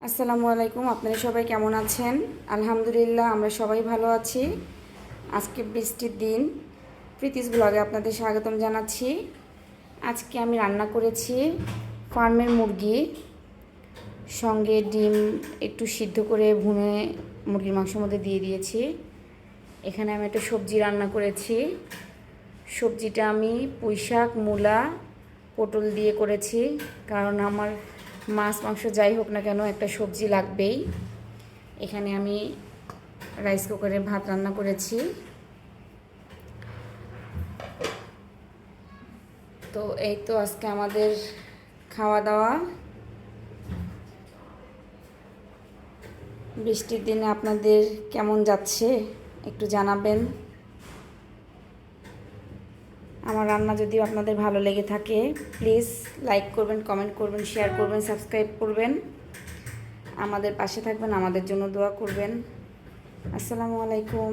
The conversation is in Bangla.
আসসালামু আলাইকুম। আপনারা সবাই কেমন আছেন? আলহামদুলিল্লাহ, আমরা সবাই ভালো আছি। আজকে বৃষ্টির দিন, প্রীতিস ব্লগে আপনাদের স্বাগতম জানাচ্ছি। আজকে আমি রান্না করেছি ফার্মের মুরগি, সঙ্গে ডিম একটু সিদ্ধ করে ভুনে মুরগির মাংসের মধ্যে দিয়ে দিয়েছি। এখানে আমি একটা সবজি রান্না করেছি। সবজিটা আমি পুঁইশাক, মূলা, পটল দিয়ে করেছি, কারণ আমার মাছ মাংস যাই হোক না কেন একটা সবজি লাগবেই। এখানে আমি রাইস কুকারে ভাত রান্না করেছি। তো এই তো আজকে আমাদের খাওয়া দাওয়া। বৃষ্টির দিনে আপনাদের কেমন যাচ্ছে একটু জানাবেন। আমার রান্না যদি আপনাদের ভালো লেগে থাকে প্লিজ লাইক করবেন, কমেন্ট করবেন, শেয়ার করবেন, সাবস্ক্রাইব করবেন, আমাদের পাশে থাকবেন, আমাদের জন্য দোয়া করবেন। আসসালামু আলাইকুম।